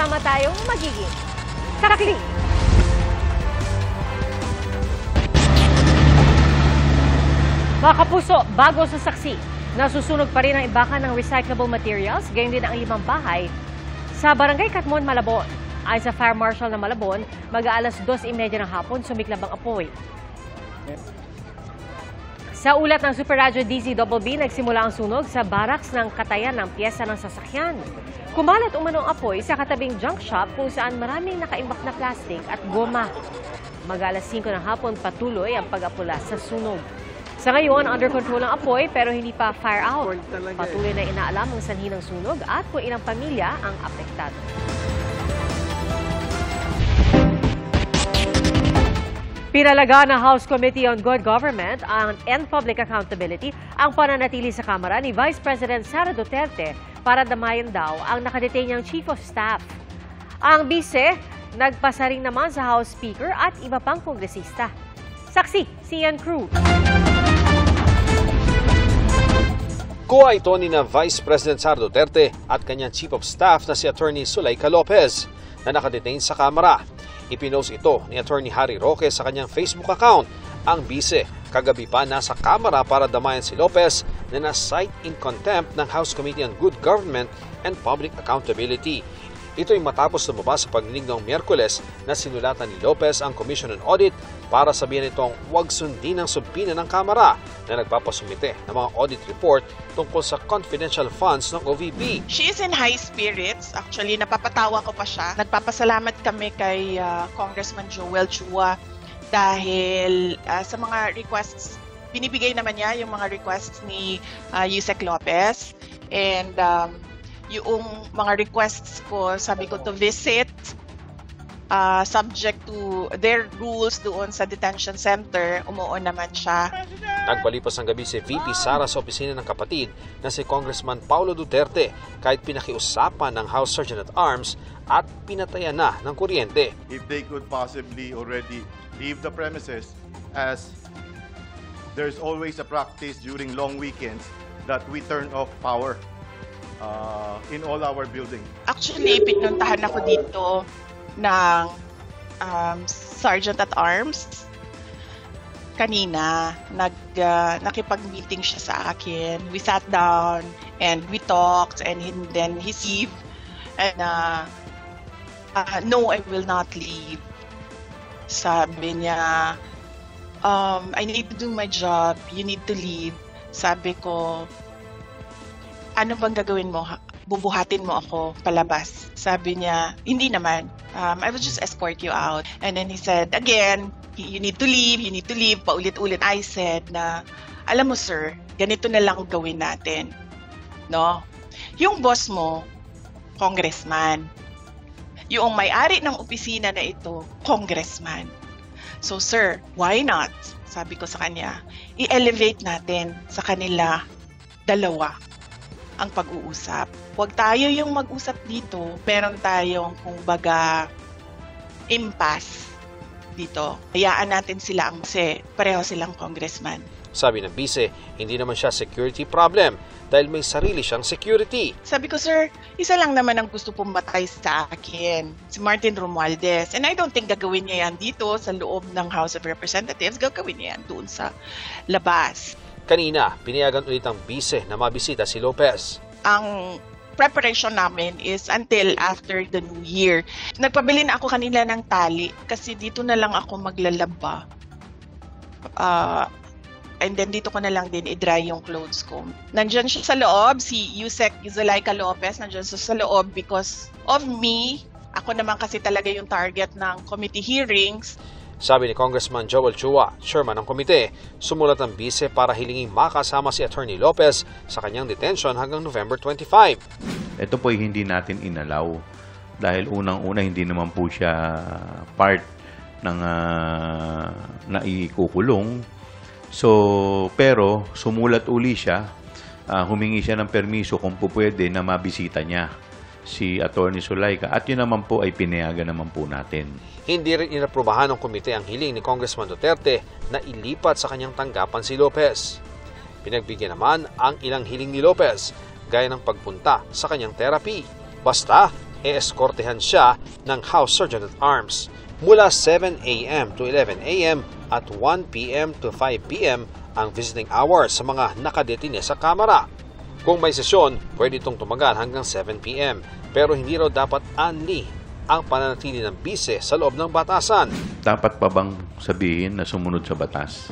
sama-sama tayong magiging saksi. Mga kapuso, bago sa saksi, nasusunog pa rin ang imbakan ng recyclable materials, gayon din ang 5 bahay sa Barangay Katmon, Malabon. Ayon sa Fire Marshal ng Malabon, mag-aalas 2:30 ng hapon sumiklab ang apoy. Sa ulat ng Super Radyo DZBB, nagsimula ang sunog sa barracks ng katayan ng piyesa ng sasakyan. Kumalat umano ang apoy sa katabing junk shop kung saan maraming nakaimbak na plastic at goma. Mag-alas 5 ng hapon patuloy ang pag-apula sa sunog. Sa ngayon, under control ang apoy pero hindi pa fire out. Patuloy na inaalam ang sanhi ng sunog at kung ilang pamilya ang apektado. Pinalaga ng House Committee on Good Government and Public Accountability ang pananatili sa Kamara ni Vice President Sara Duterte para damayan daw ang nakadetain niyang Chief of Staff. Ang bise, nagpasaring naman sa House Speaker at iba pang kongresista. Saksi, si Ian Cruz. Kuha ito ni na Vice President Sara Duterte at kanyang Chief of Staff na si Attorney Zuleika Lopez na nakadetain sa Kamara. Ipinost ito ni Attorney Harry Roque sa kanyang Facebook account. Ang bise, kagabi pa nasa Kamara para damayan si Lopez na na-cite in contempt ng House Committee on Good Government and Public Accountability. Ito ay matapos lumabas sa pagdinig noong Miyerkules na sinulatan ni Lopez ang Commission on Audit para sabihin itong huwag sundin ang subpina ng Kamara na nagpapasumite ng mga audit report tungkol sa confidential funds ng OVP. She is in high spirits. Actually, napapatawa ko pa siya. Nagpapasalamat kami kay Congressman Joel Chua dahil sa mga requests, binibigay naman niya yung mga requests ni Yusek Lopez. And yung mga requests ko, sabi ko to visit, subject to their rules doon sa detention center, umuon naman siya. Nagpalipas ng gabi si VP Sara sa opisina ng kapatid na si Congressman Paulo Duterte kahit pinakiusapan ng House Sergeant at Arms at pinatayan na ng kuryente. If they could possibly already leave the premises, as there's always a practice during long weekends that we turn off power in all our buildings. Actually, pinuntahan ako dito ng Sergeant at Arms kanina. Nakipag-meeting siya sa akin. We sat down and we talked and then he leave. And no, I will not leave. Sabi niya, I need to do my job. You need to leave. Sabi ko, ano bang gagawin mo? Bubuhatin mo ako palabas. Sabi niya, hindi naman. I will just escort you out. And then he said, again, you need to leave, you need to leave. Paulit-ulit. I said na, alam mo sir, ganito na lang gawin natin. No? Yung boss mo, congressman. Yung may-ari ng opisina na ito, congressman. So sir, why not? Sabi ko sa kanya, i-elevate natin sa kanila dalawa ang pag-uusap. Huwag tayo yung mag-usap dito. Meron tayong, kumbaga, impasse dito. Hayaan natin sila kasi pareho silang congressman. Sabi ng bise, hindi naman siya security problem dahil may sarili siyang security. Sabi ko, sir, isa lang naman ang gusto pumatay sa akin, si Martin Romualdez. And I don't think gagawin niya yan dito sa loob ng House of Representatives. Gagawin niya yan doon sa labas. Kanina, pinayagan ulit ang bise na mabisita si Lopez. Ang preparation namin is until after the New Year. Nagpabili na ako kanila ng tali kasi dito na lang ako maglalaba. And then dito ko na lang din i-dry yung clothes ko. Nandyan siya sa loob, si Yusek Zuleika Lopez, nandyan siya sa loob because of me. Ako naman kasi talaga yung target ng committee hearings. Sabi ni Congressman Joel Chua, chairman ng komite, sumulat ang bise para hilinging makasama si Attorney Lopez sa kanyang detention hanggang November 25. Ito po ay hindi natin inalaw dahil unang-una hindi naman po siya part ng naikukulong. So, pero sumulat uli siya, humingi siya ng permiso kung po pwede na mabisita niya si Attorney Zuleika at yun naman po ay pinayagan naman po natin. Hindi rin inaprubahan ng komite ang hiling ni Congressman Duterte na ilipat sa kanyang tanggapan si Lopez. Pinagbigyan naman ang ilang hiling ni Lopez, gaya ng pagpunta sa kanyang therapy. Basta, e-eskortehan siya ng House Sergeant at Arms mula 7 a.m. to 11 a.m. at 1 p.m. to 5 p.m. ang visiting hours sa mga nakadetine sa Kamara. Kung may sesyon, pwede itong tumagal hanggang 7 p.m. pero hindi raw dapat anli ang pananatili ng bise sa loob ng batasan. Dapat pa bang sabihin na sumunod sa batas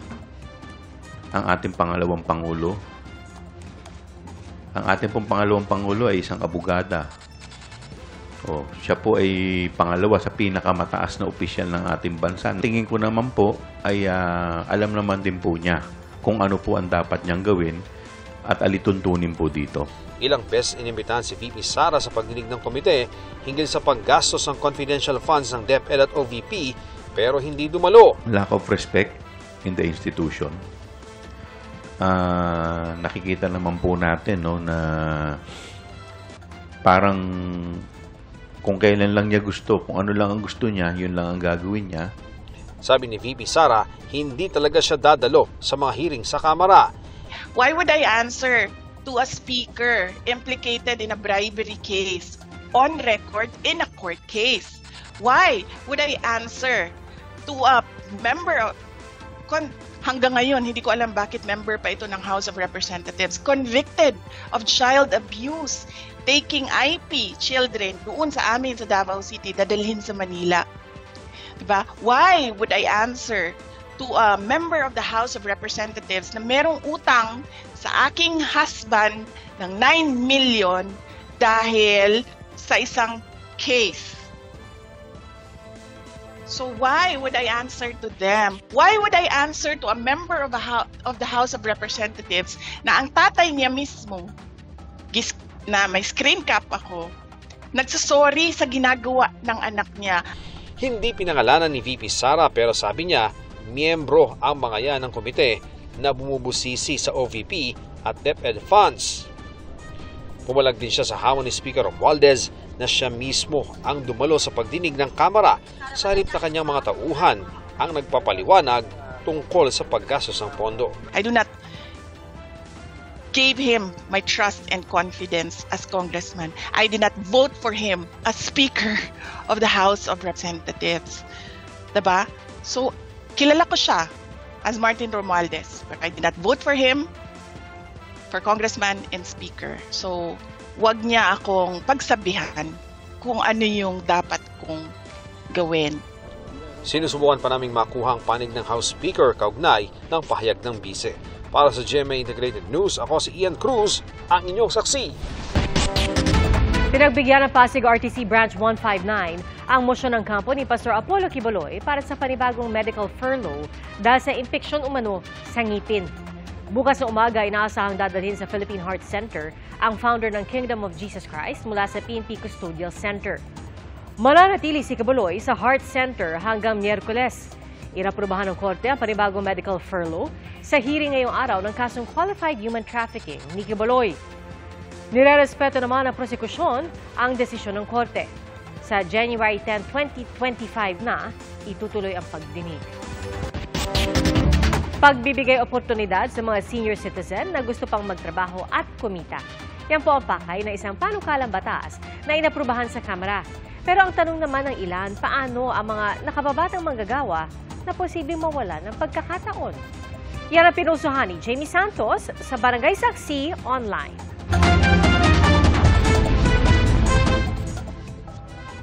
ang ating pangalawang Pangulo? Ang ating pong pangalawang Pangulo ay isang abogada. Siya po ay pangalawa sa pinakamataas na opisyal ng ating bansa. Tingin ko naman po ay alam naman din po niya kung ano po ang dapat niyang gawin at alituntunin po dito. Ilang beses inimbitahan si VP Sara sa pagdinig ng komite hinggil sa paggastos ng confidential funds ng DepEd at OVP pero hindi dumalo. Lack of respect in the institution. Nakikita naman po natin na parang kung kailan lang niya gusto, kung ano lang ang gusto niya, yun lang ang gagawin niya. Sabi ni VP Sara, hindi talaga siya dadalo sa mga hearing sa Kamara. Why would I answer to a speaker implicated in a bribery case on record in a court case? Why would I answer to a member of... Hanggang ngayon, hindi ko alam bakit member pa ito ng House of Representatives, convicted of child abuse, taking IP children doon sa amin sa Davao City, dadalhin sa Manila. Diba? Why would I answer to a member of the House of Representatives na merong utang sa aking husband ng 9 million dahil sa isang case? So why would I answer to them? Why would I answer to a member of the House of Representatives na ang tatay niya mismo, na may screen cap ako, nagsasorry sa ginagawa ng anak niya? Hindi pinangalanan ni VP Sara pero sabi niya, miyembro ang mga yan ng komite na bumubusisi sa OVP at DepEd funds. Pumalag din siya sa hamon ni Speaker Romualdez na siya mismo ang dumalo sa pagdinig ng Kamara sa halip na kanyang mga tauhan ang nagpapaliwanag tungkol sa paggastos ng pondo. I do not give him my trust and confidence as congressman. I did not vote for him as Speaker of the House of Representatives. Diba? So, kilala ko siya as Martin Romualdez, but I did not vote for him for congressman and speaker. So, wag niya akong pagsabihan kung ano yung dapat kong gawin. Sinusubukan pa naming makuha ang panig ng House Speaker kaugnay ng pahayag ng bise. Para sa GMA Integrated News, ako si Ian Cruz, ang inyong saksi. Pinagbigyan ng Pasig RTC Branch 159 ang mosyon ng kampo ni Pastor Apollo Quiboloy para sa panibagong medical furlough dahil sa impeksyon umano sa ngipin. Bukas na umaga, inaasahang dadalhin sa Philippine Heart Center ang founder ng Kingdom of Jesus Christ mula sa PNP Custodial Center. Mananatili si Quiboloy sa Heart Center hanggang Miyerkules. Inaprubahan ng korte ang panibagong medical furlough sa hearing ngayong araw ng kasong qualified human trafficking ni Quiboloy. Nirerespeto naman ng prosekusyon ang desisyon ng korte. Sa January 10, 2025 na itutuloy ang pagdinig. Pagbibigay oportunidad sa mga senior citizen na gusto pang magtrabaho at kumita. Yan po ang pakay na isang panukalang batas na inaprubahan sa Kamara. Pero ang tanong naman ng ilan, paano ang mga nakababatang manggagawa na posibleng mawala ng pagkakataon? Yan ang pinusuhan ni Jamie Santos sa Barangay Saksi Online.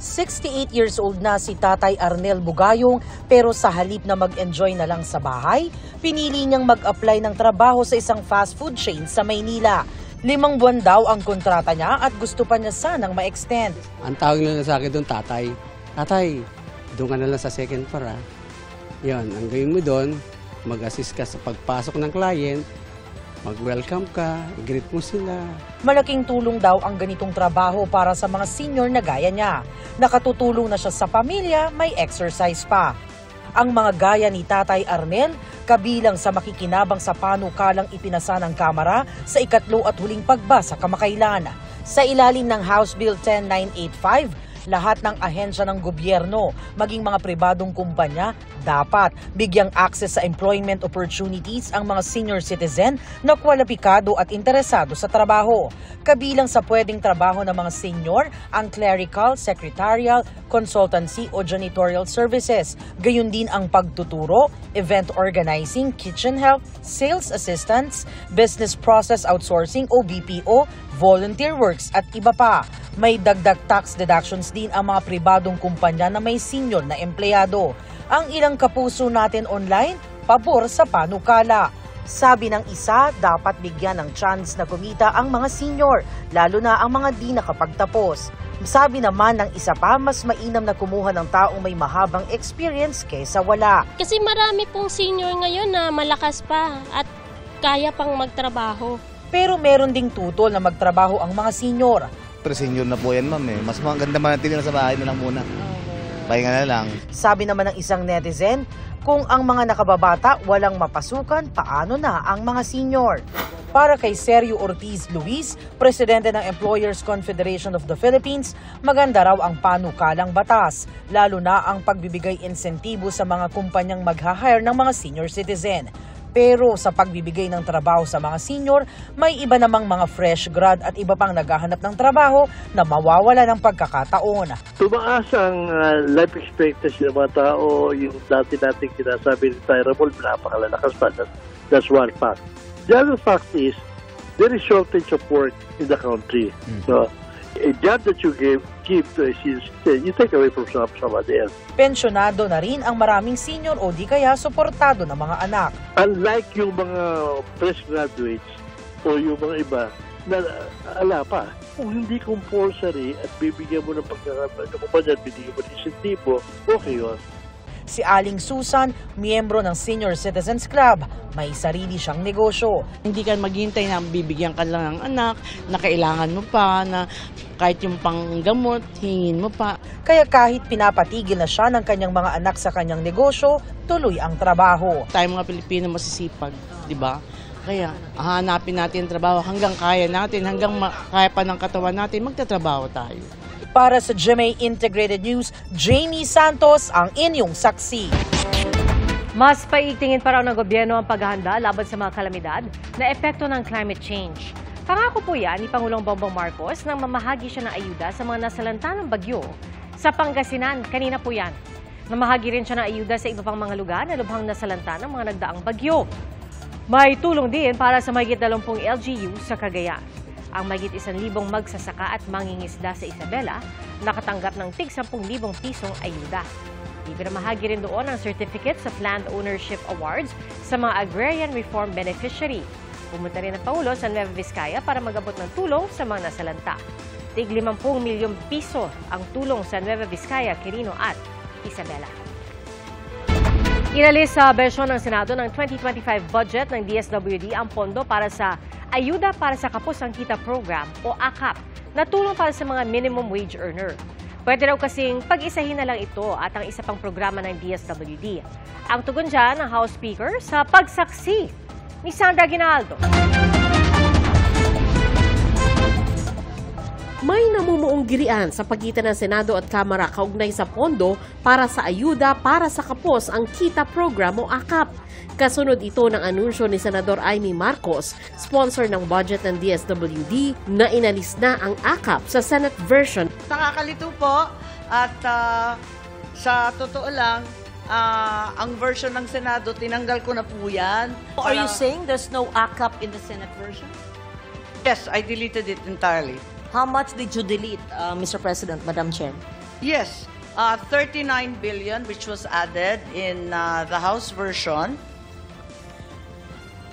68 years old na si Tatay Arnel Bugayong pero sa halip na mag-enjoy na lang sa bahay, pinili niyang mag-apply ng trabaho sa isang fast food chain sa Maynila. 5 buwan daw ang kontrata niya at gusto pa niya sanang ma-extend. Ang tawag nila sa akin doon, tatay. Tatay, doon ka na lang sa second floor ha. Yan, ang gawin mo doon, mag-assist ka sa pagpasok ng client, mag-welcome ka, i-greet mo sila. Malaking tulong daw ang ganitong trabaho para sa mga senior na gaya niya. Nakatutulong na siya sa pamilya, may exercise pa. Ang mga gaya ni Tatay Arnel, kabilang sa makikinabang sa panukalang ipinasa ng Kamara sa ikatlo at huling pagbasa kamakailan. Sa ilalim ng House Bill 10985, Lahat ng ahensya ng gobyerno, maging mga pribadong kumpanya, dapat bigyang access sa employment opportunities ang mga senior citizen na kwalipikado at interesado sa trabaho. Kabilang sa pwedeng trabaho ng mga senior ang clerical, secretarial, consultancy o janitorial services. Gayun din ang pagtuturo, event organizing, kitchen help, sales assistants, business process outsourcing o BPO, volunteer works at iba pa. May dagdag tax deductions din ang mga pribadong kumpanya na may senior na empleyado. Ang ilang kapuso natin online, pabor sa panukala. Sabi ng isa, dapat bigyan ng chance na kumita ang mga senior, lalo na ang mga di nakapagtapos. Sabi naman ng isa pa, mas mainam na kumuha ng taong may mahabang experience kaysa wala. Kasi marami pong senior ngayon na malakas pa at kaya pang magtrabaho. Pero meron ding tutol na magtrabaho ang mga senior. Pero senior na po yan, ma'am. Mas maganda manatili na sa bahay na lang muna. Pahinga na lang. Sabi naman ng isang netizen, kung ang mga nakababata walang mapasukan, paano na ang mga senior? Para kay Sergio Ortiz Luis, presidente ng Employers Confederation of the Philippines, maganda raw ang panukalang batas, lalo na ang pagbibigay insentibo sa mga kumpanyang mag-hire ng mga senior citizen. Pero sa pagbibigay ng trabaho sa mga senior, may iba namang mga fresh grad at iba pang naghahanap ng trabaho na mawawala ng pagkakataon. Tumaas ang life expectancy ng mga tao, yung dati nating sinasabi retirable, napakalalakas pa. That's one fact. The other fact is, there is shortage of work in the country. So, a job that you give to a senior citizen, you take away from somebody else. Pensyonado na rin ang maraming senior o di kaya suportado ng mga anak. Unlike yung mga fresh graduates o yung mga iba na ala pa, kung hindi compulsory at bibigyan mo ng pagkakataon, bibigyan mo ng insentibo, okay yun. Si Aling Susan, miyembro ng Senior Citizens Club, may sarili siyang negosyo. Hindi ka maghihintay na bibigyan ka lang ng anak, na kailangan mo pa, na kahit yung panggamot, hingin mo pa. Kaya kahit pinapatigil na siya ng kanyang mga anak sa kanyang negosyo, tuloy ang trabaho. Tayo mga Pilipino masisipag, di ba? Kaya hahanapin natin trabaho hanggang kaya natin, hanggang kaya pa ng katawan natin, magtatrabaho tayo. Para sa GMA Integrated News, Jamie Santos ang inyong saksi. Mas paigtingin pa raw ng gobyerno ang paghahanda laban sa mga kalamidad na epekto ng climate change. Pangako po yan ni Pangulong Bongbong Marcos nang mamahagi siya ng ayuda sa mga nasalanta ng bagyo. Sa Pangasinan, kanina po yan. Namahagi rin siya ng ayuda sa iba pang mga lugar na lubhang nasalanta ng mga nagdaang bagyo. May tulong din para sa mahigit 20 LGU sa Cagayan. Ang mahigit 1,000 magsasaka at mangingisda sa Isabela nakatanggap ng tig 10,000 pisong ayuda. Ibinamahagi rin doon ang certificates of land ownership awards sa mga agrarian reform beneficiary. Pumunta rin ang Pangulo sa Nueva Vizcaya para mag-abot ng tulong sa mga nasalanta. Tig 50 milyong piso ang tulong sa Nueva Vizcaya, Quirino at Isabela. Inalis sa bersyon ng Senado ng 2025 budget ng DSWD ang pondo para sa Ayuda para sa Kapos ang Kita Program o AKAP na tulong para sa mga minimum wage earner. Pwede raw kasing pag-isahin na lang ito at ang isa pang programa ng DSWD. Ang tugon dyan ng House Speaker sa pagsaksi ni Sandra Ginaldo. May namumuong girian sa pagitan ng Senado at Kamara kaugnay sa pondo para sa ayuda para sa kapos ang Kita Program o AKAP. Kasunod ito ng anunsyo ni Senador Amy Marcos, sponsor ng budget ng DSWD, na inalis na ang AKAP sa Senate version. Nakakalito po at sa totoo lang, ang version ng Senado, tinanggal ko na po yan. Are you saying there's no AKAP in the Senate version? Yes, I deleted it entirely. How much did you delete, Mr. President, Madam Chair? Yes, 39 billion which was added in the House version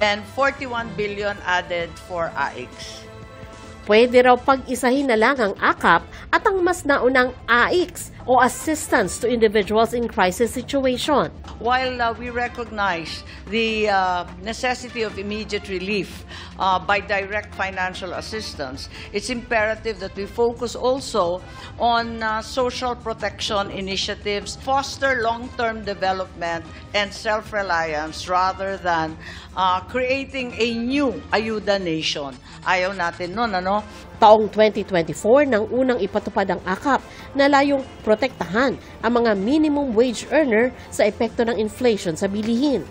and 41 billion added for AIX. Pwede raw pag-isahin na lang ang AKAP at ang mas naunang AIX o assistance to individuals in crisis situation. While we recognize the necessity of immediate relief by direct financial assistance, it's imperative that we focus also on social protection initiatives, foster long-term development and self-reliance rather than creating a new ayuda nation. Ayaw natin nun, ano? Taong 2024 nang unang ipatupad ang AKAP na layong protektahan ang mga minimum wage earner sa epekto ng inflation sa bilihin.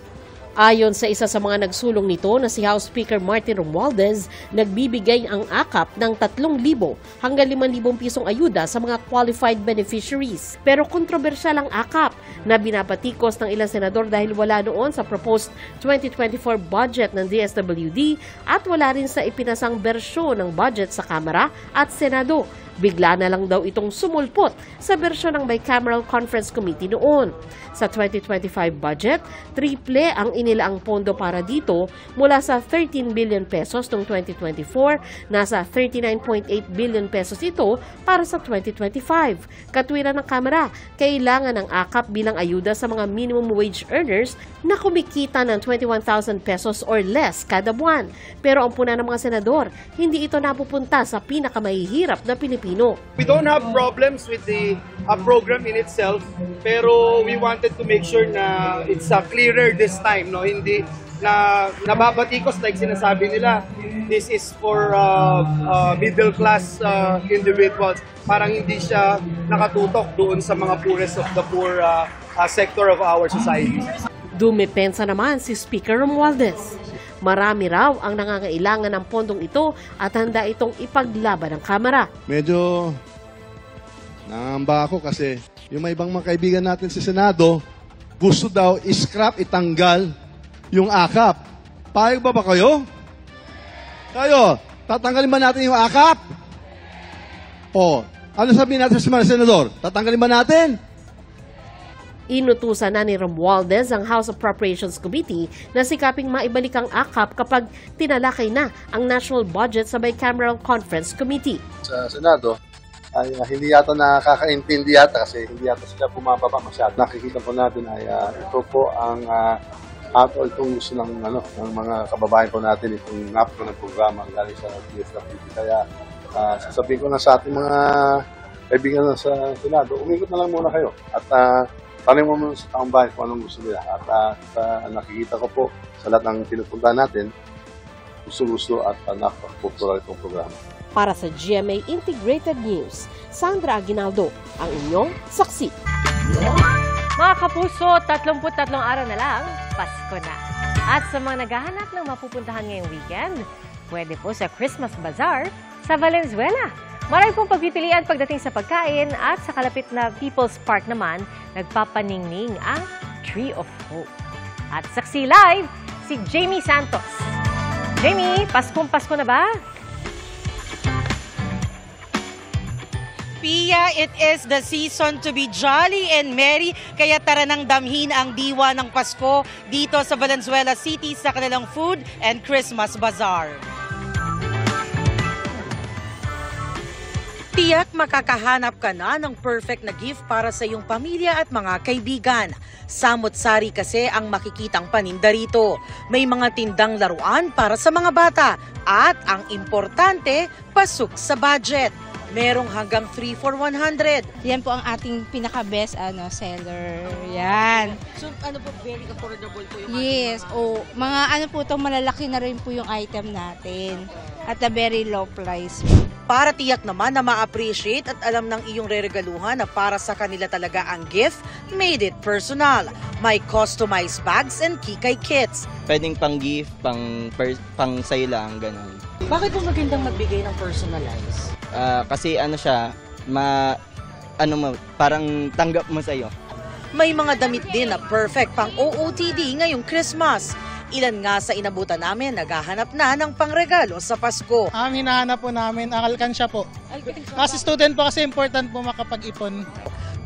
Ayon sa isa sa mga nagsulong nito na si House Speaker Martin Romualdez, nagbibigay ang AKAP ng 3,000 hanggang 5,000 pisong ayuda sa mga qualified beneficiaries. Pero kontrobersyal ang AKAP na binabatikos ng ilang senador dahil wala noon sa proposed 2024 budget ng DSWD at wala rin sa ipinasang bersyon ng budget sa Kamara at Senado. Bigla na lang daw itong sumulpot sa bersyon ng Bicameral Conference Committee noon. Sa 2025 budget, triple ang inilaang pondo para dito mula sa 13 billion pesos noong 2024, nasa 39.8 billion pesos ito para sa 2025. Katwiran ng Kamara, kailangan ng AKAP bilang ayuda sa mga minimum wage earners na kumikita ng 21,000 pesos or less kada buwan. Pero ang puna ng mga senador, hindi ito napupunta sa pinakamahihirap na Pilipino. We don't have problems with the program in itself, pero we wanted to make sure na it's clearer this time, no? Hindi na nababatikos like sinasabi nila, this is for middle class individuals. Parang hindi siya nakatutok doon sa mga poorest of the poor sector of our society. Dumepensa naman si Speaker Romualdez. Marami raw ang nangangailangan ng pondong ito at handa itong ipaglaban ng Kamara. Medyo nangamba ako kasi yung may ibang mga kaibigan natin sa Senado, gusto daw i-scrap, itanggal yung AKAP. Payag ba kayo? Kayo, tatanggalin ba natin yung AKAP? O, ano sabihin natin sa mga senador? Tatanggalin ba natin? Inutusan na ni Romualdez ang House Appropriations Committee na sikaping maibalik ang AKAP kapag tinalakay na ang national budget sa Bicameral Conference Committee. Sa Senado, ay hindi yata nakakaintindi yata kasi hindi yata sila bumababa masyado. Nakikita po natin ay ito po ang atol itong gusto ng mga kababayan po natin, itong napro ng programa galing sa DSWD. Kaya sasabihin ko na sa ating mga kaibigan sa Senado, umikot na lang muna kayo at tanong mo muna sa taong bayan kung anong gusto nila. At nakikita ko po sa lahat ng pinupunta natin, gusto at napapupura itong programa. Para sa GMA Integrated News, Sandra Aguinaldo, ang inyong saksi. Mga kapuso, 33 araw na lang, Pasko na. At sa mga naghahanap ng mapupuntahan ngayong weekend, pwede po sa Christmas Bazaar sa Valenzuela. Marami pong pagpipilian pagdating sa pagkain at sa kalapit na People's Park naman, nagpapaningning ang Tree of Hope. At saksi live, si Jamie Santos. Jamie, Paskong Pasko na ba? Pia, it is the season to be jolly and merry, kaya tara nang damhin ang diwa ng Pasko dito sa Valenzuela City sa kanilang Food and Christmas Bazaar. Tiyak makakahanap ka na ng perfect na gift para sa iyong pamilya at mga kaibigan. Samot-sari kasi ang makikitang paninda rito. May mga tindang laruan para sa mga bata at ang importante, pasok sa budget. Merong hanggang 3 for 100. Yan po ang ating pinaka-best seller. Yan. So ano po, very affordable po yung Yes. Mga po to, malalaki na rin po yung item natin. At a very low price. Para tiyak naman na ma-appreciate at alam ng iyong reregaluhan na para sa kanila talaga ang gift, made it personal. May customized bags and kikay kits. Pwedeng pang gift, pang sa'yo lang, ganun. Bakit po magandang magbigay ng personalized? Kasi siya, parang tanggap mo sa'yo. May mga damit din na perfect pang OOTD ngayong Christmas. Ilan nga sa inabutan namin naghahanap na ng pangregalo sa Pasko. Ang hinahanap po namin, ang alkansya po. Kasi student po kasi important po makapag-ipon.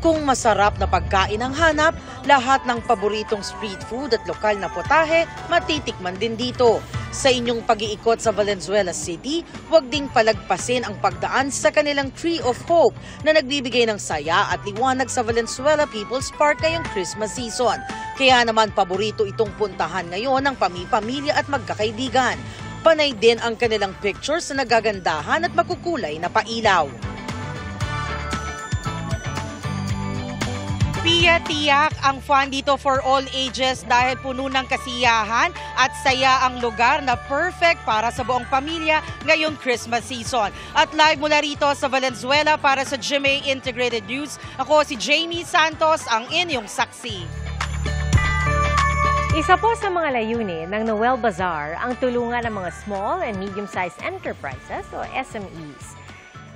Kung masarap na pagkain ang hanap, lahat ng paboritong street food at lokal na potahe matitikman din dito. Sa inyong pag-iikot sa Valenzuela City, huwag ding palagpasin ang pagdaan sa kanilang Tree of Hope na nagbibigay ng saya at liwanag sa Valenzuela People's Park ngayong Christmas season. Kaya naman paborito itong puntahan ngayon ng pamilya at magkakaibigan. Panay din ang kanilang pictures na nagagandahan at makukulay na pailaw. Tiyak ang fun dito for all ages dahil puno ng kasiyahan at saya ang lugar na perfect para sa buong pamilya ngayong Christmas season. At live mula rito sa Valenzuela para sa GMA Integrated News, ako si Jamie Santos, ang inyong saksi. Isa po sa mga layunin ng Noel Bazaar ang tulungan ng mga small and medium-sized enterprises o SMEs.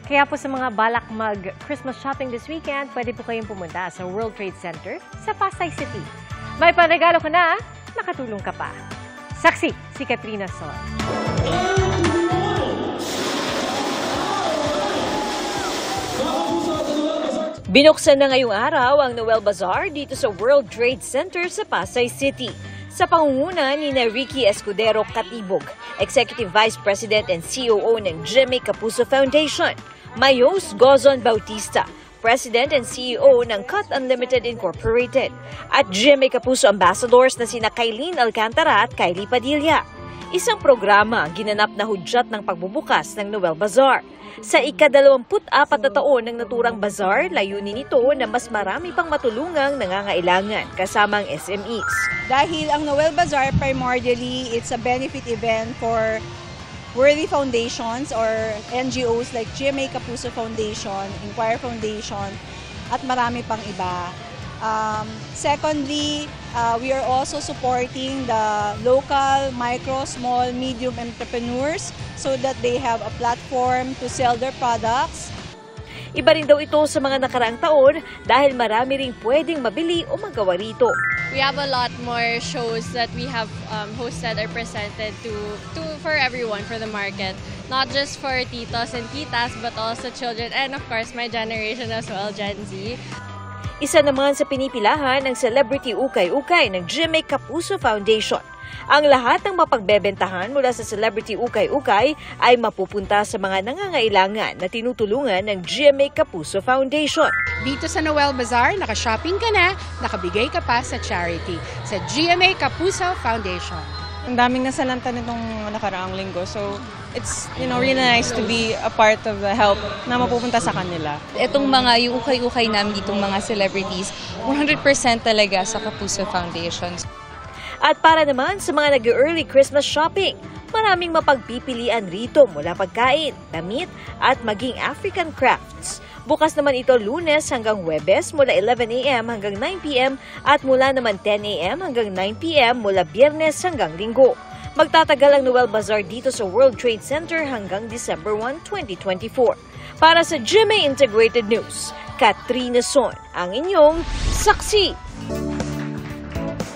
Kaya po sa mga balak mag-Christmas shopping this weekend, pwede po kayong pumunta sa World Trade Center sa Pasay City. May panregalo ka na, nakatulong ka pa. Saksi, si Katrina Son. Binuksan na ngayong araw ang Noel Bazaar dito sa World Trade Center sa Pasay City. Sa pangunguna ni Ricky Escudero Katibog, Executive Vice President and COO ng GMA Kapuso Foundation, Mayos Gozon Bautista, President and CEO ng Cut Unlimited Incorporated, at GMA Kapuso Ambassadors na sina Kailin Alcantara at Kylie Padilla. Isang programa ang ginanap na hudyat ng pagbubukas ng Noel Bazaar. Sa ika-24 na taon ng naturang bazaar, layunin nito na mas marami pang matulungang nangangailangan kasama ang SMEs. Dahil ang Noel Bazaar primarily, it's a benefit event for worthy foundations or NGOs like GMA Kapuso Foundation, Inquire Foundation, at marami pang iba. Secondly, we are also supporting the local micro, small, medium entrepreneurs so that they have a platform to sell their products. Iba rin daw ito sa mga nakaraang taon dahil marami ring pwedeng mabili o magawa rito. We have a lot more shows that we have hosted or presented for everyone, for the market. Not just for titos and titas, but also children and of course my generation as well, Gen Z. Isa naman sa pinipilahan ng Celebrity Ukay-Ukay ng GMA Kapuso Foundation. Ang lahat ng mapagbebentahan mula sa Celebrity Ukay-Ukay ay mapupunta sa mga nangangailangan na tinutulungan ng GMA Kapuso Foundation. Dito sa Noel Bazaar, nakashopping ka na, nakabigay ka pa sa charity sa GMA Kapuso Foundation. Ang daming nasalanta nitong nakaraang linggo. So, it's really nice to be a part of the help na mapupunta sa kanila. Itong mga yung ukay-ukay namin ditong mga celebrities, 100% talaga sa Kapuso Foundation. At para naman sa mga nag-early Christmas shopping, maraming mapagpipilian rito mula pagkain, damit at maging African crafts. Bukas naman ito Lunes hanggang Huwebes mula 11 a.m. hanggang 9 p.m. at mula naman 10 a.m. hanggang 9 p.m. mula Biyernes hanggang Linggo. Magtatagal ang Noel Bazaar dito sa World Trade Center hanggang December 1, 2024. Para sa GMA Integrated News, Katrina Son, ang inyong saksi.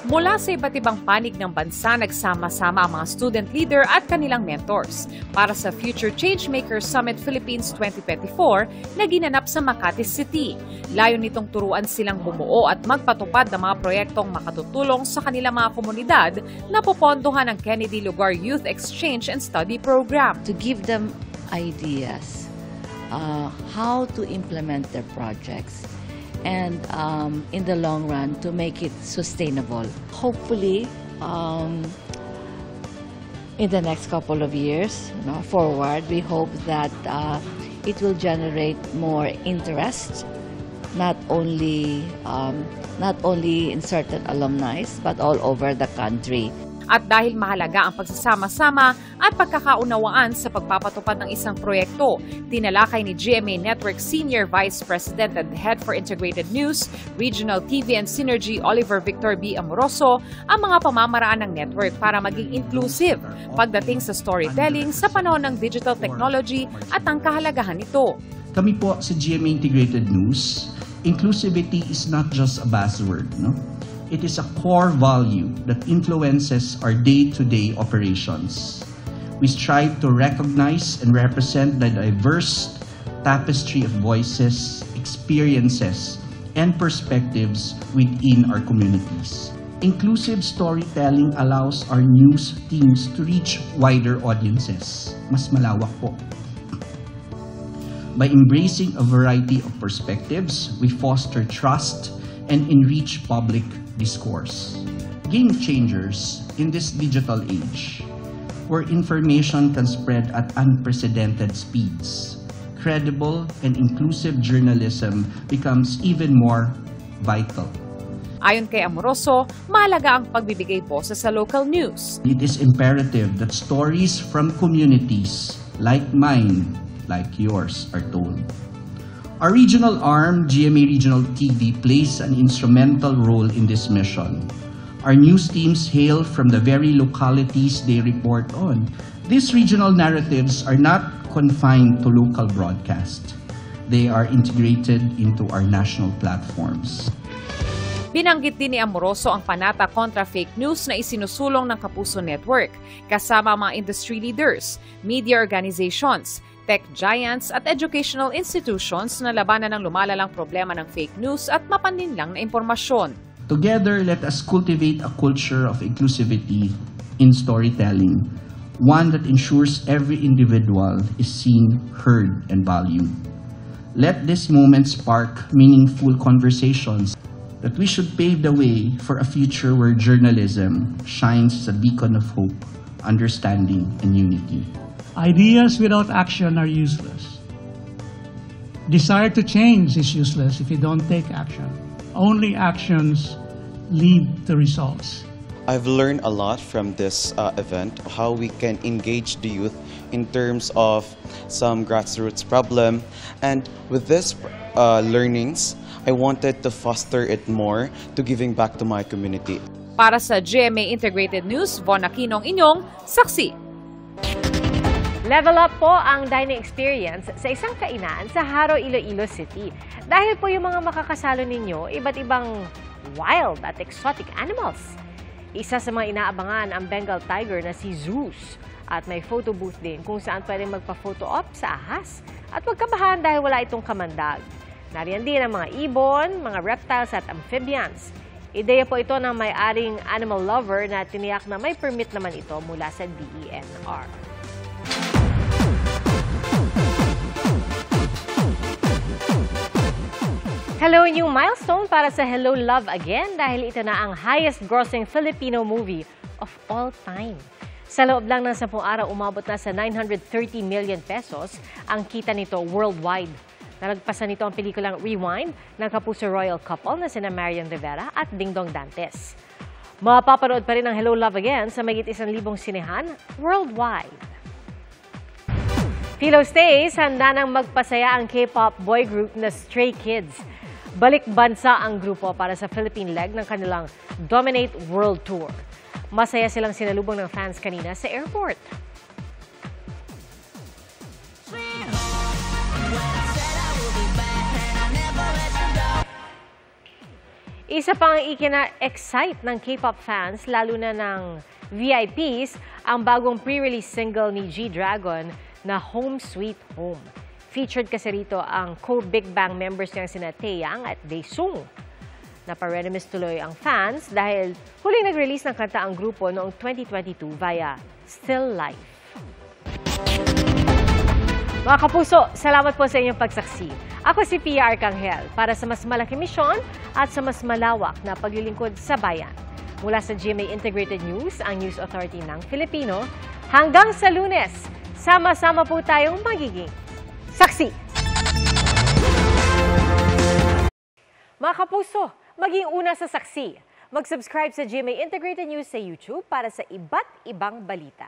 Mula sa iba't ibang panig ng bansa, nagsama-sama ang mga student leader at kanilang mentors para sa Future Changemakers Summit Philippines 2024 na ginanap sa Makati City. Layon nitong turuan silang bumuo at magpatupad ng mga proyektong makatutulong sa kanilang mga komunidad na popondohan ng Kennedy Lugar Youth Exchange and Study Program. To give them ideas how to implement their projects. And in the long run, to make it sustainable. Hopefully, in the next couple of years, forward, we hope that it will generate more interest, not only in certain alumni, but all over the country. At dahil mahalaga ang pagsasama-sama at pagkakaunawaan sa pagpapatupad ng isang proyekto, tinalakay ni GMA Network Senior Vice President and Head for Integrated News, Regional TV and Synergy Oliver Victor B. Amoroso ang mga pamamaraan ng network para maging inclusive pagdating sa storytelling sa panahon ng digital technology at ang kahalagahan nito. Kami po sa GMA Integrated News, inclusivity is not just a buzzword, no? It is a core value that influences our day-to-day operations. We strive to recognize and represent the diverse tapestry of voices, experiences, and perspectives within our communities. Inclusive storytelling allows our news teams to reach wider audiences. Mas malawak po. By embracing a variety of perspectives, we foster trust and enrich public discourse. Game changers in this digital age, where information can spread at unprecedented speeds, credible and inclusive journalism becomes even more vital. Ayon kay Amoroso, mahalaga ang pagbibigay boses sa local news. It is imperative that stories from communities like mine, like yours, are told. Our regional arm, GMA Regional TV, plays an instrumental role in this mission. Our news teams hail from the very localities they report on. These regional narratives are not confined to local broadcast. They are integrated into our national platforms. Binanggit din ni Amoroso ang panata kontra fake news na isinusulong ng Kapuso Network, kasama ang mga industry leaders, media organizations, tech giants at educational institutions na labanan ng lumalalang problema ng fake news at mapaninlang na impormasyon. Together, let us cultivate a culture of inclusivity in storytelling, one that ensures every individual is seen, heard, and valued. Let this moment spark meaningful conversations that we should pave the way for a future where journalism shines as a beacon of hope, understanding, and unity. Ideas without action are useless. Desire to change is useless if you don't take action. Only actions lead to results. I've learned a lot from this event, how we can engage the youth in terms of some grassroots problem. And with this learnings, I wanted to foster it more to giving back to my community. Para sa GMA Integrated News, Von Aquino ang inyong saksi. Level up po ang dining experience sa isang kainan sa Haro, Iloilo City. Dahil po yung mga makakasalo ninyo, iba't ibang wild at exotic animals. Isa sa mga inaabangan ang Bengal tiger na si Zeus. At may photo booth din kung saan pwedeng magpa-photo op sa ahas. At huwag kabahan dahil wala itong kamandag. Nariyan din ang mga ibon, mga reptiles at amphibians. Ideya po ito ng may-aring animal lover na tiniyak na may permit naman ito mula sa DENR. Hello, new milestone para sa Hello Love Again dahil ito na ang highest grossing Filipino movie of all time. Sa loob lang ng 10 araw, umabot na sa 930 million pesos ang kita nito worldwide. Nalagpasan nito ang pelikulang Rewind ng Kapuso Royal couple na sina Marian Rivera at Dingdong Dantes. Mapapanood pa rin ang Hello Love Again sa mahigit 1,000 sinehan worldwide. Philo Stays, handa nang magpasaya ang K-pop boy group na Stray Kids. Balik bansa ang grupo para sa Philippine leg ng kanilang Dominate World Tour. Masaya silang sinalubong ng fans kanina sa airport. Isa pang ikina-excite ng K-pop fans, lalo na ng VIPs, ang bagong pre-release single ni G-Dragon na Home Sweet Home. Featured kasi rito ang co-Big Bang members niyang sina Taeyang at Daesung. Naparenemis tuloy ang fans dahil huling nag-release ng kanta ang grupo noong 2022 via Still Life. Mga kapuso, salamat po sa inyong pagsaksi. Ako si Pia Arcangel para sa mas malaking misyon at sa mas malawak na paglilingkod sa bayan. Mula sa GMA Integrated News, ang News Authority ng Filipino, hanggang sa Lunes, sama-sama po tayong magiging saksi. Mga kapuso, maging una sa saksi. Mag-subscribe sa GMA Integrated News sa YouTube para sa iba't ibang balita.